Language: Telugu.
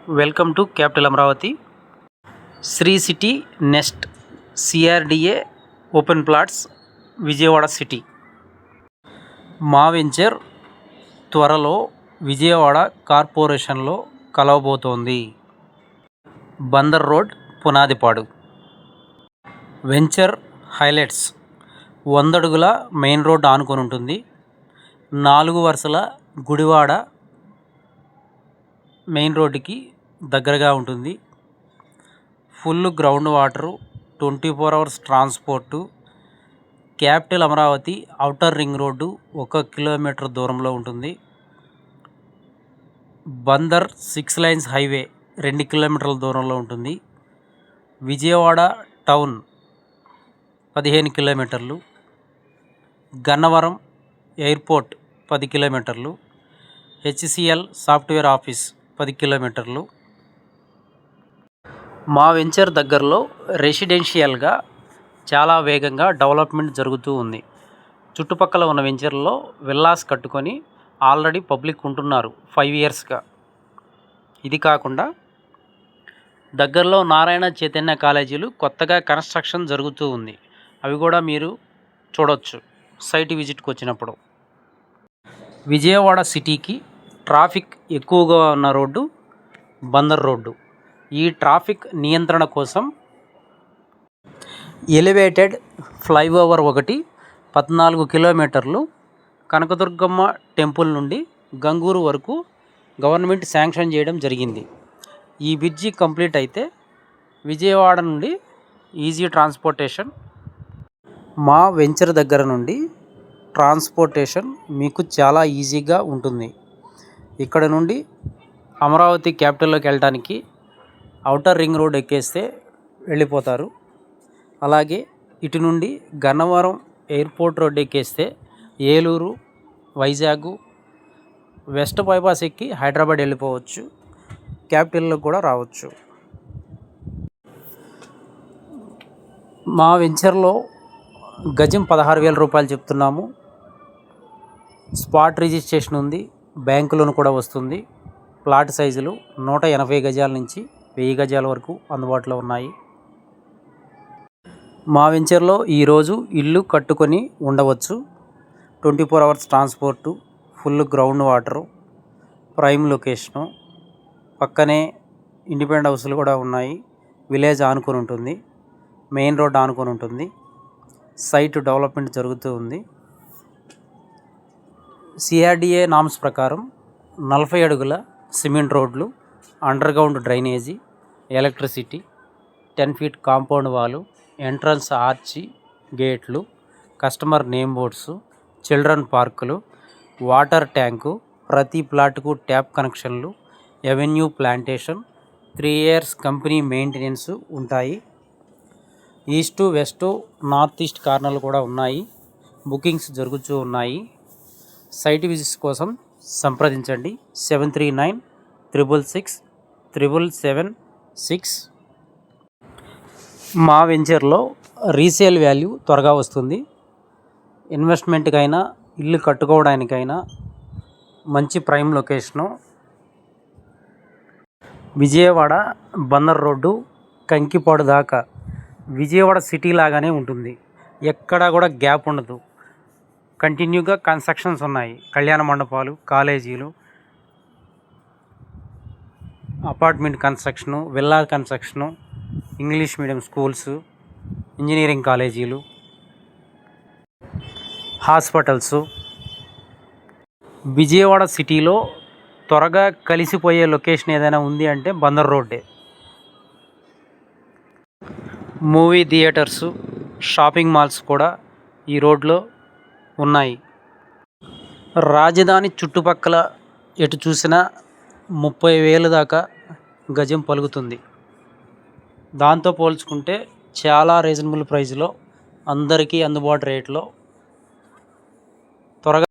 Welcome to capital Amaravati. Sri city nest CRDA open plots Vijayawada city. మా వెంచర్ త్వరలో విజయవాడ కార్పొరేషన్లో కలవబోతోంది. Bandar road, Punadipadu. Venture highlights: 100 అడుగుల మెయిన్ రోడ్ ఆనుకొని ఉంటుంది. 4 వరుసల గుడివాడ మెయిన్ రోడ్డుకి దగ్గరగా ఉంటుంది. Full ground water, 24 hours transport. Capital Amaravati outer ring road 1 kilometre దూరంలో ఉంటుంది. బందర్ 6 లైన్స్ హైవే 2 కిలోమీటర్ల దూరంలో ఉంటుంది. విజయవాడ టౌన్ 15 కిలోమీటర్లు. గన్నవరం ఎయిర్పోర్ట్ 10 కిలోమీటర్లు. హెచ్సిఎల్ సాఫ్ట్వేర్ ఆఫీస్ 10 కిలోమీటర్లు. మా వెంచర్ దగ్గరలో రెసిడెన్షియల్గా చాలా వేగంగా డెవలప్మెంట్ జరుగుతూ ఉంది. చుట్టుపక్కల ఉన్న వెంచర్లో విల్లాస్ కట్టుకొని ఆల్రెడీ పబ్లిక్ ఉంటున్నారు 5 ఇయర్స్గా. ఇది కాకుండా దగ్గరలో నారాయణ చైతన్య కాలేజీలు కొత్తగా కన్స్ట్రక్షన్ జరుగుతూ ఉంది. అవి కూడా మీరు చూడవచ్చు సైట్ విజిట్కి వచ్చినప్పుడు. విజయవాడ సిటీకి ట్రాఫిక్ ఎక్కువగా ఉన్న రోడ్డు బందర్ రోడ్డు. ఈ ట్రాఫిక్ నియంత్రణ కోసం ఎలివేటెడ్ ఫ్లైఓవర్ ఒకటి 14 కిలోమీటర్లు కనకదుర్గమ్మ టెంపుల్ నుండి గంగూరు వరకు గవర్నమెంట్ శాంక్షన్ చేయడం జరిగింది. ఈ బ్రిడ్జి కంప్లీట్ అయితే విజయవాడ నుండి ఈజీ ట్రాన్స్పోర్టేషన్. మా వెంచర్ దగ్గర నుండి ట్రాన్స్పోర్టేషన్ మీకు చాలా ఈజీగా ఉంటుంది. ఇక్కడ నుండి అమరావతి క్యాపిటల్లోకి వెళ్ళడానికి ఔటర్ రింగ్ రోడ్ ఎక్కేస్తే వెళ్ళిపోతారు. అలాగే ఇటు నుండి గన్నవరం ఎయిర్పోర్ట్ రోడ్ ఎక్కేస్తే ఏలూరు, వైజాగ్, వెస్ట్ బైపాస్ ఎక్కి హైదరాబాద్ వెళ్ళిపోవచ్చు. క్యాపిటల్లో కూడా రావచ్చు. మా వెంచర్లో గజం 16,000 రూపాయలు చెప్తున్నాము. స్పాట్ రిజిస్ట్రేషన్ ఉంది. బ్యాంకు లోన్ కూడా వస్తుంది. ప్లాట్ సైజులు 180 గజాల నుంచి 1000 గజాల వరకు అందుబాటులో ఉన్నాయి. మా వెంచర్లో ఈరోజు ఇల్లు కట్టుకొని ఉండవచ్చు. 24 hours transport, full ground water, prime location. పక్కనే ఇండిపెండెంట్ హౌస్లు కూడా ఉన్నాయి. విలేజ్ ఆనుకొని ఉంటుంది. మెయిన్ రోడ్ ఆనుకొని ఉంటుంది. సైట్ డెవలప్మెంట్ జరుగుతూ ఉంది. సిఆర్డిఏ నామ్స్ ప్రకారం 40 అడుగుల సిమెంట్ రోడ్లు, under ground drainage, electricity, 10 feet compound wall, entrance arch, గేట్లు, కస్టమర్ నేమ్ బోర్డ్స్, చిల్డ్రన్ పార్కులు, వాటర్ ట్యాంకు, ప్రతి ప్లాట్కు ట్యాప్ కనెక్షన్లు, avenue plantation, 3 years company maintenance ఉంటాయి. ఈస్టు, వెస్టు, నార్త్ ఈస్ట్ కార్నర్లు కూడా ఉన్నాయి. బుకింగ్స్ జరుగుతూ ఉన్నాయి. సైట్ విజిట్స్ కోసం సంప్రదించండి 7396667776. మా వెంచర్లో రీసేల్ వాల్యూ త్వరగా వస్తుంది. ఇన్వెస్ట్మెంట్కైనా ఇల్లు కట్టుకోవడానికైనా మంచి prime location. Vijayawada Bandar road Kankipadu దాకా విజయవాడ సిటీ లాగానే ఉంటుంది. ఎక్కడా కూడా గ్యాప్ ఉండదు. కంటిన్యూగా కన్స్ట్రక్షన్స్ ఉన్నాయి. కళ్యాణ మండపాలు, కాలేజీలు, apartment construction, villa construction, English medium schools, engineering కాలేజీలు, హాస్పిటల్స్. విజయవాడ సిటీలో త్వరగా కలిసిపోయే లొకేషన్ ఏదైనా ఉంది అంటే బందర్ రోడ్డే. మూవీ థియేటర్సు, షాపింగ్ మాల్స్ కూడా ఈ రోడ్లో ఉన్నాయి. రాజధాని చుట్టుపక్కల ఎటు చూసినా 30,000 దాకా గజం పలుకుతుంది. దాంతో పోల్చుకుంటే చాలా రీజనబుల్ ప్రైస్లో అందరికీ అందుబాటు రేట్లో త్వరగా